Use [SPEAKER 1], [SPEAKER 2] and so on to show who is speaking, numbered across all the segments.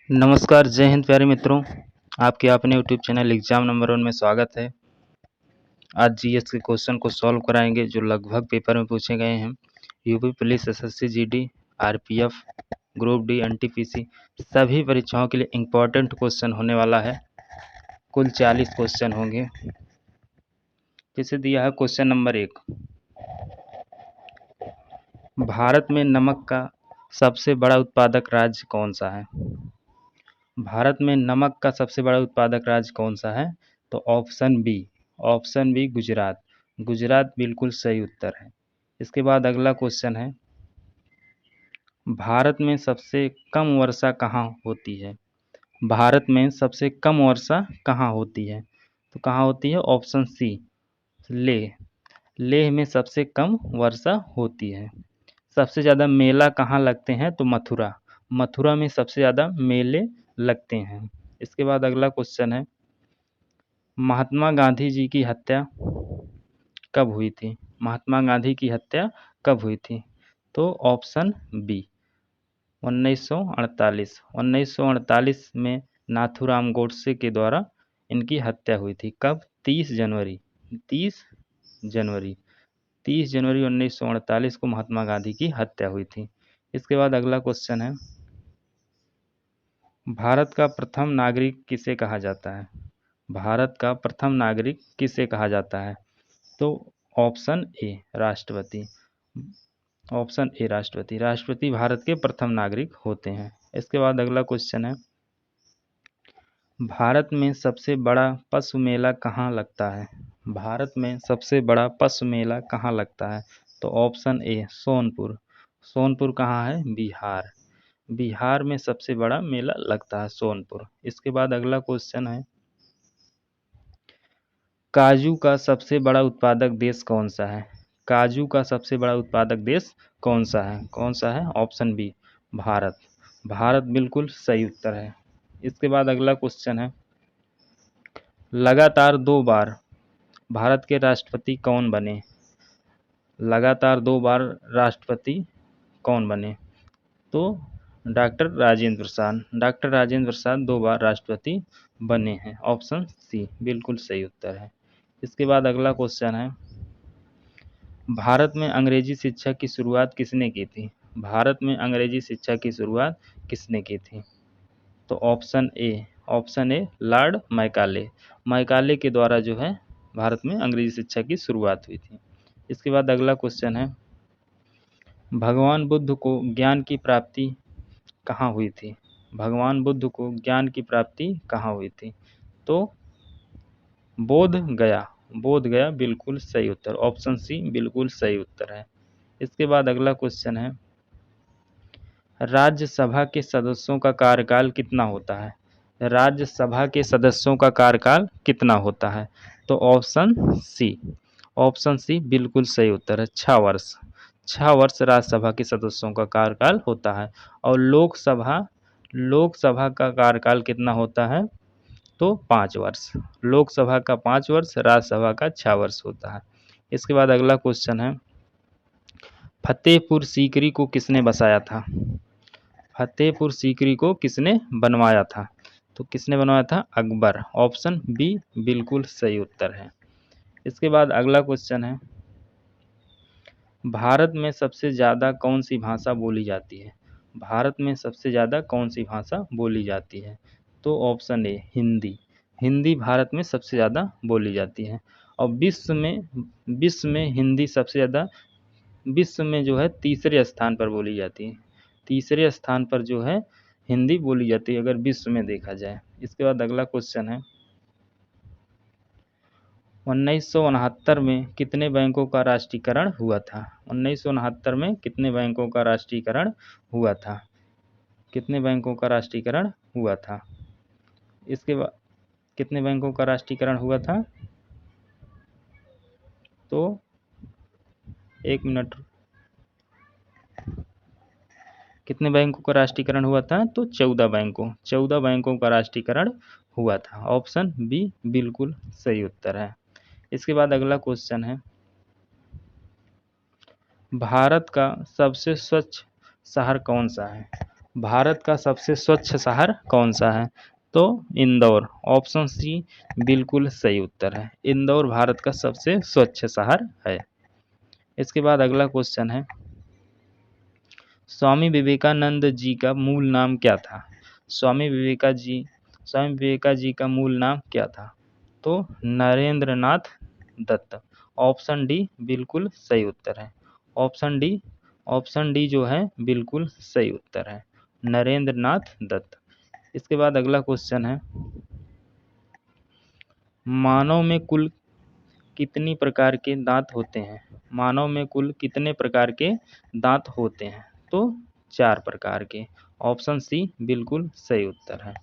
[SPEAKER 1] नमस्कार, जय हिंद प्यारे मित्रों। आपके अपने यूट्यूब चैनल एग्ज़ाम नंबर 1 में स्वागत है। आज जीएस के क्वेश्चन को सॉल्व कराएंगे जो लगभग पेपर में पूछे गए हैं। UP police, SSC GD, RPF, group D, NTPC सभी परीक्षाओं के लिए इम्पोर्टेंट क्वेश्चन होने वाला है। कुल 40 क्वेश्चन होंगे। जैसे दिया है क्वेश्चन नंबर 1, भारत में नमक का सबसे बड़ा उत्पादक राज्य कौन सा है? भारत में नमक का सबसे बड़ा उत्पादक राज्य कौन सा है? तो ऑप्शन बी गुजरात। गुजरात बिल्कुल सही उत्तर है। इसके बाद अगला क्वेश्चन है, भारत में सबसे कम वर्षा कहाँ होती है? भारत में सबसे कम वर्षा कहाँ होती है? तो कहाँ होती है? Option C Leh. लेह में सबसे कम वर्षा होती है। सबसे ज़्यादा मेला कहाँ लगते हैं? तो मथुरा। मथुरा में सबसे ज़्यादा मेले लगते हैं। इसके बाद अगला क्वेश्चन है, महात्मा गांधी जी की हत्या कब हुई थी? महात्मा गांधी की हत्या कब हुई थी? तो ऑप्शन बी 1948। 1948 में नाथूराम गोडसे के द्वारा इनकी हत्या हुई थी। कब? 30 जनवरी 30 जनवरी 1948 को महात्मा गांधी की हत्या हुई थी। इसके बाद अगला क्वेश्चन है, भारत का प्रथम नागरिक किसे कहा जाता है? भारत का प्रथम नागरिक किसे कहा जाता है? तो ऑप्शन ए राष्ट्रपति। ऑप्शन ए राष्ट्रपति। राष्ट्रपति भारत के प्रथम नागरिक होते हैं। इसके बाद अगला क्वेश्चन है, भारत में सबसे बड़ा पशु मेला कहाँ लगता है? भारत में सबसे बड़ा पशु मेला कहाँ लगता है? तो ऑप्शन ए सोनपुर। सोनपुर कहाँ है? बिहार। बिहार में सबसे बड़ा मेला लगता है सोनपुर। इसके बाद अगला क्वेश्चन है, काजू का सबसे बड़ा उत्पादक देश कौन सा है? काजू का सबसे बड़ा उत्पादक देश कौन सा है? कौन सा है? Option B Bharat. भारत बिल्कुल सही उत्तर है। इसके बाद अगला क्वेश्चन है, लगातार 2 बार भारत के राष्ट्रपति कौन बने? लगातार 2 बार राष्ट्रपति कौन बने? तो डॉक्टर राजेंद्र प्रसाद। डॉक्टर राजेंद्र प्रसाद 2 बार राष्ट्रपति बने हैं। ऑप्शन सी बिल्कुल सही उत्तर है। इसके बाद अगला क्वेश्चन है, भारत में अंग्रेजी शिक्षा की शुरुआत किसने की थी? भारत में अंग्रेजी शिक्षा की शुरुआत किसने की थी? तो option A Lord Macaulay. Macaulay के द्वारा जो है भारत में अंग्रेजी शिक्षा की शुरुआत हुई थी। इसके बाद अगला क्वेश्चन है, भगवान बुद्ध को ज्ञान की प्राप्ति कहाँ हुई थी? भगवान बुद्ध को ज्ञान की प्राप्ति कहाँ हुई थी? तो बोध गया। बोध गया बिल्कुल सही उत्तर। ऑप्शन सी बिल्कुल सही उत्तर है। इसके बाद अगला क्वेश्चन है, राज्यसभा के सदस्यों का कार्यकाल कितना होता है? राज्यसभा के सदस्यों का कार्यकाल कितना होता है? तो ऑप्शन सी बिल्कुल सही उत्तर है। 6 वर्ष। 6 वर्ष राज्यसभा के सदस्यों का कार्यकाल होता है। और लोकसभा का कार्यकाल कितना होता है? तो 5 वर्ष। लोकसभा का 5 वर्ष, राज्यसभा का 6 वर्ष होता है। इसके बाद अगला क्वेश्चन है, फतेहपुर सीकरी को किसने बसाया था? फतेहपुर सीकरी को किसने बनवाया था? तो किसने बनवाया था? अकबर। ऑप्शन बी बिल्कुल सही उत्तर है। इसके बाद अगला क्वेश्चन है, भारत में सबसे ज़्यादा कौन सी भाषा बोली जाती है? भारत में सबसे ज़्यादा कौन सी भाषा बोली जाती है? तो ऑप्शन ए हिंदी। हिंदी भारत में सबसे ज़्यादा बोली जाती है। और विश्व में हिंदी सबसे ज़्यादा, विश्व में जो है तीसरे स्थान पर बोली जाती है। तीसरे स्थान पर जो है हिंदी बोली जाती है अगर विश्व में देखा जाए। इसके बाद अगला क्वेश्चन है, 1969 में कितने बैंकों का राष्ट्रीयकरण हुआ था? 1969 में कितने बैंकों का राष्ट्रीयकरण हुआ था? कितने बैंकों का राष्ट्रीयकरण हुआ था? इसके बाद कितने बैंकों का राष्ट्रीयकरण हुआ था? तो 1 मिनट, कितने बैंकों का राष्ट्रीयकरण हुआ था? तो 14 बैंकों का राष्ट्रीयकरण हुआ था। ऑप्शन बी बिल्कुल सही उत्तर है। इसके बाद अगला क्वेश्चन है, भारत का सबसे स्वच्छ शहर कौन सा है? भारत का सबसे स्वच्छ शहर कौन सा है? तो इंदौर। ऑप्शन सी बिल्कुल सही उत्तर है। इंदौर भारत का सबसे स्वच्छ शहर है। इसके बाद अगला क्वेश्चन है, स्वामी विवेकानंद जी का मूल नाम क्या था? स्वामी विवेका जी का मूल नाम क्या था? तो नरेंद्रनाथ दत्त। ऑप्शन डी बिल्कुल सही उत्तर है। ऑप्शन डी जो है बिल्कुल सही उत्तर है, नरेंद्रनाथ दत्त। इसके बाद अगला क्वेश्चन है, मानव में कुल कितनी प्रकार के दांत होते हैं? मानव में कुल कितने प्रकार के दांत होते हैं? तो 4 प्रकार के। ऑप्शन सी बिल्कुल सही उत्तर है।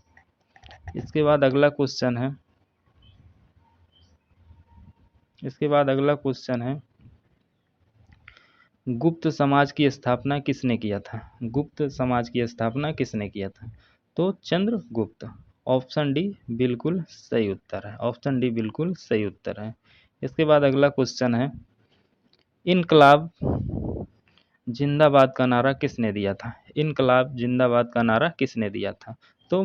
[SPEAKER 1] इसके बाद अगला क्वेश्चन है, गुप्त समाज की स्थापना किसने किया था? गुप्त समाज की स्थापना किसने किया था? तो चंद्रगुप्त। ऑप्शन डी बिल्कुल सही उत्तर है। ऑप्शन डी बिल्कुल सही उत्तर है। इसके बाद अगला क्वेश्चन है, इनकलाब जिंदाबाद का नारा किसने दिया था? इनकलाब जिंदाबाद का नारा किसने दिया था? तो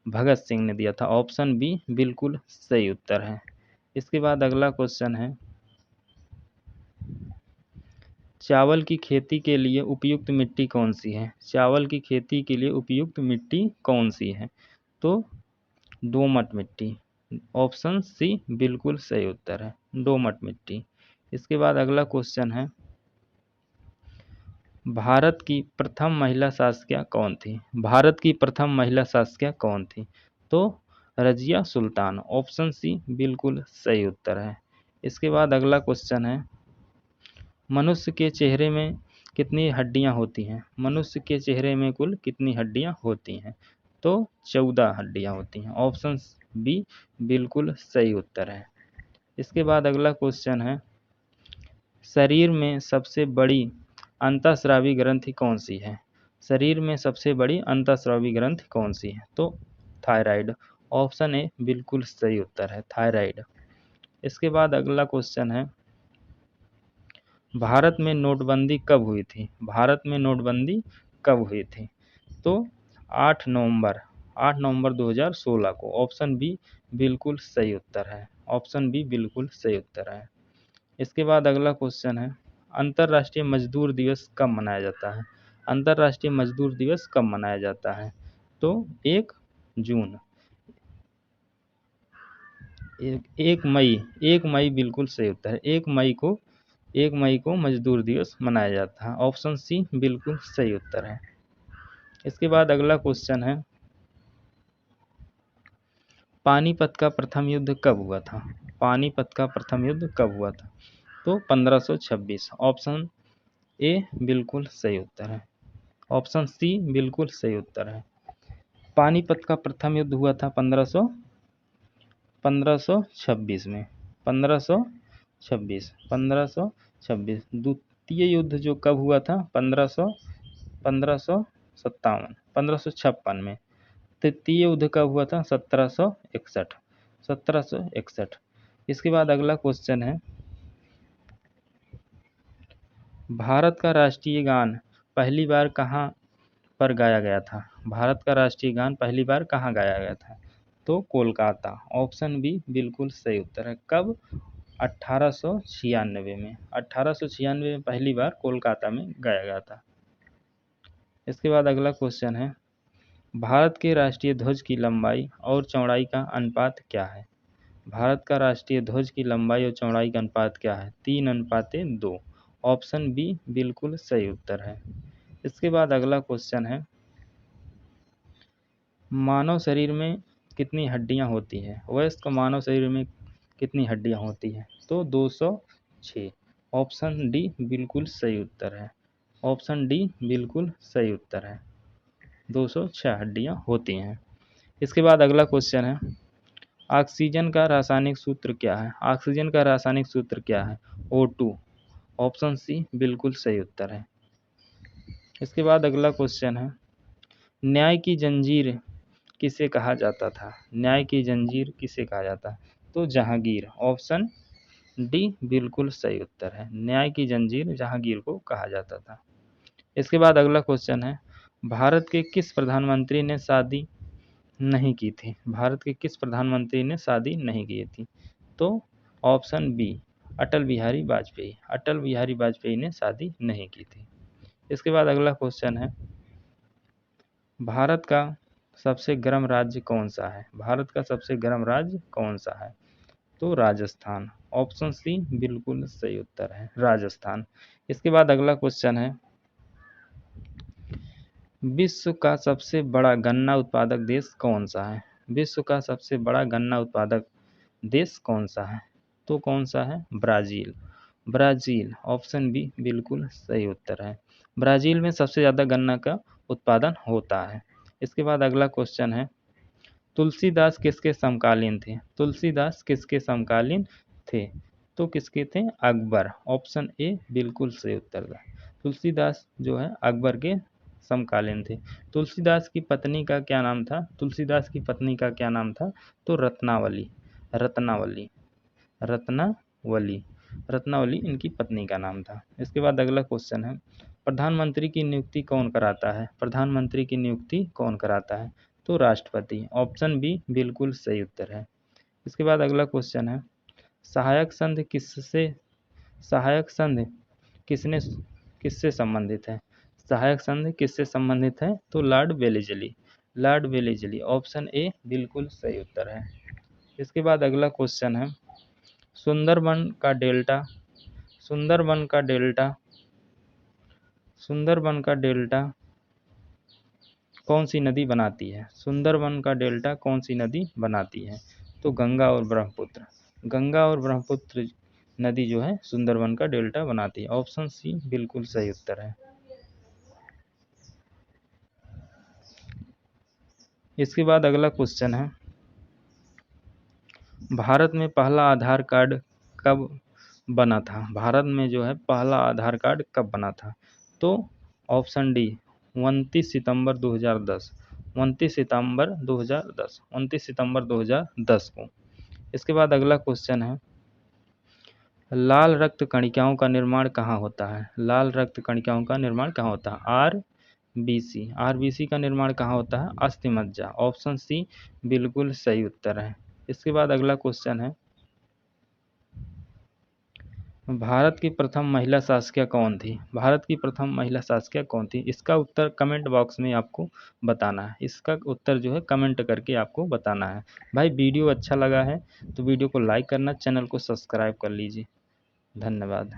[SPEAKER 1] भगत सिंह ने दिया था। ऑप्शन बी बिल्कुल सही उत्तर है। इसके बाद अगला क्वेश्चन है, चावल की खेती के लिए उपयुक्त मिट्टी कौन सी है? चावल की खेती के लिए उपयुक्त मिट्टी कौन सी है? तो दोमट मिट्टी। ऑप्शन सी बिल्कुल सही उत्तर है, दोमट मिट्टी। इसके बाद अगला क्वेश्चन है, भारत की प्रथम महिला शासकिया कौन थी? भारत की प्रथम महिला शासकिया कौन थी? तो रजिया सुल्तान। ऑप्शन सी बिल्कुल सही उत्तर है। इसके बाद अगला क्वेश्चन है, मनुष्य के चेहरे में कितनी हड्डियां होती हैं? मनुष्य के चेहरे में कुल कितनी हड्डियां होती हैं? तो 14 हड्डियां होती हैं। ऑप्शन बी बिल्कुल सही उत्तर है। इसके बाद अगला क्वेश्चन है, शरीर में सबसे बड़ी अंतःस्रावी ग्रंथि कौन सी है? शरीर में सबसे बड़ी अंतःस्रावी ग्रंथि कौन सी है? तो थायराइड। ऑप्शन ए बिल्कुल सही उत्तर है, थायराइड। इसके बाद अगला क्वेश्चन है, भारत में नोटबंदी कब हुई थी? भारत में नोटबंदी कब हुई थी? तो 8 नवंबर 2016 को। ऑप्शन बी बिल्कुल सही उत्तर है। ऑप्शन बी बिल्कुल सही उत्तर है। इसके बाद अगला क्वेश्चन है, अंतर्राष्ट्रीय मजदूर दिवस कब मनाया जाता है? अंतर्राष्ट्रीय मजदूर दिवस कब मनाया जाता है? तो 1 जून। 1 मई बिल्कुल सही उत्तर है। 1 मई को मजदूर दिवस मनाया जाता है। ऑप्शन सी बिल्कुल सही उत्तर है। इसके बाद अगला क्वेश्चन है, पानीपत का प्रथम युद्ध कब हुआ था? पानीपत का प्रथम युद्ध कब हुआ था? तो 1526। ऑप्शन ए बिल्कुल सही उत्तर है। ऑप्शन सी बिल्कुल सही उत्तर है। पानीपत का प्रथम युद्ध हुआ था 1526 में। 1526। द्वितीय युद्ध जो कब हुआ था? 1557 में। तृतीय युद्ध कब हुआ था? 1761। इसके बाद अगला क्वेश्चन है, भारत का राष्ट्रीय गान पहली बार कहाँ पर गाया गया था? भारत का राष्ट्रीय गान पहली बार कहाँ गाया गया था? तो कोलकाता। ऑप्शन बी बिल्कुल सही उत्तर है। कब? 1896 में। 1896 में पहली बार कोलकाता में गाया गया था। इसके बाद अगला क्वेश्चन है, भारत के राष्ट्रीय ध्वज की लंबाई और चौड़ाई का अनुपात क्या है? भारत का राष्ट्रीय ध्वज की लंबाई और चौड़ाई का अनुपात क्या है? 3:2। ऑप्शन बी बिल्कुल सही उत्तर है। इसके बाद अगला क्वेश्चन है, मानव शरीर में कितनी हड्डियां होती हैं? वयस्क मानव शरीर में कितनी हड्डियां होती हैं? तो 206। ऑप्शन डी बिल्कुल सही उत्तर है। ऑप्शन डी बिल्कुल सही उत्तर है, 206 हड्डियां होती हैं। इसके बाद अगला क्वेश्चन है, ऑक्सीजन का रासायनिक सूत्र क्या है? ऑक्सीजन का रासायनिक सूत्र क्या है? O2। ऑप्शन सी बिल्कुल सही उत्तर है। इसके बाद अगला क्वेश्चन है, न्याय की जंजीर किसे कहा जाता था? न्याय की जंजीर किसे कहा जाता है? तो जहांगीर। ऑप्शन डी बिल्कुल सही उत्तर है, न्याय की जंजीर जहांगीर को कहा जाता था। इसके बाद अगला क्वेश्चन है, भारत के किस प्रधानमंत्री ने शादी नहीं की थी? भारत के किस प्रधानमंत्री ने शादी नहीं की थी? तो ऑप्शन बी अटल बिहारी वाजपेयी। अटल बिहारी वाजपेयी ने शादी नहीं की थी। इसके बाद अगला क्वेश्चन है, भारत का सबसे गर्म राज्य कौन सा है? भारत का सबसे गर्म राज्य कौन सा है? तो राजस्थान। ऑप्शन सी बिल्कुल सही उत्तर है, राजस्थान। इसके बाद अगला क्वेश्चन है, विश्व का सबसे बड़ा गन्ना उत्पादक देश कौन सा है? विश्व का सबसे बड़ा गन्ना उत्पादक देश कौन सा है? तो कौन सा है? ब्राज़ील। ब्राज़ील। ऑप्शन बी बिल्कुल सही उत्तर है। ब्राज़ील में सबसे ज़्यादा गन्ना का उत्पादन होता है। इसके बाद अगला क्वेश्चन है, तुलसीदास किसके समकालीन थे? तुलसीदास किसके समकालीन थे? तो किसके थे? अकबर। ऑप्शन ए बिल्कुल सही उत्तर है। तुलसीदास जो है अकबर के समकालीन थे। तुलसीदास की पत्नी का क्या नाम था? तुलसीदास की पत्नी का क्या नाम था? तो रत्नावली। रत्नावली। रत्नावली। रत्नावली इनकी पत्नी का नाम था। इसके बाद अगला क्वेश्चन है, प्रधानमंत्री की नियुक्ति कौन कराता है? प्रधानमंत्री की नियुक्ति कौन कराता है? तो राष्ट्रपति। ऑप्शन बी बिल्कुल सही उत्तर है। इसके बाद अगला क्वेश्चन है, सहायक संघ किससे सहायक संघ किसने किससे संबंधित है? सहायक संघ किससे संबंधित है? तो Lord Wellesley. Lord Wellesley. Option A बिल्कुल सही उत्तर है। इसके बाद अगला क्वेश्चन है, सुंदरबन का डेल्टा सुंदरबन का डेल्टा सुंदरबन का डेल्टा कौन सी नदी बनाती है? सुंदरबन का डेल्टा कौन सी नदी बनाती है? तो गंगा और ब्रह्मपुत्र। गंगा और ब्रह्मपुत्र नदी जो है सुंदरबन का डेल्टा बनाती है। ऑप्शन सी बिल्कुल सही उत्तर है। इसके बाद अगला क्वेश्चन है, भारत में पहला आधार कार्ड कब बना था? भारत में जो है पहला आधार कार्ड कब बना था? तो ऑप्शन डी 29 सितंबर 2010। 29 सितंबर 2010। 29 सितंबर 2010 को। इसके बाद अगला क्वेश्चन है, लाल रक्त कणिकाओं का निर्माण कहाँ होता है? लाल रक्त कणिकाओं का निर्माण कहाँ होता है? आरबीसी। आरबीसी का निर्माण कहाँ होता है? अस्थिमज्जा। ऑप्शन सी बिल्कुल सही उत्तर है। इसके बाद अगला क्वेश्चन है, भारत की प्रथम महिला शासकिया कौन थी? भारत की प्रथम महिला शासकिया कौन थी? इसका उत्तर कमेंट बॉक्स में आपको बताना है। इसका उत्तर जो है कमेंट करके आपको बताना है। भाई वीडियो अच्छा लगा है तो वीडियो को लाइक करना, चैनल को सब्सक्राइब कर लीजिए। धन्यवाद।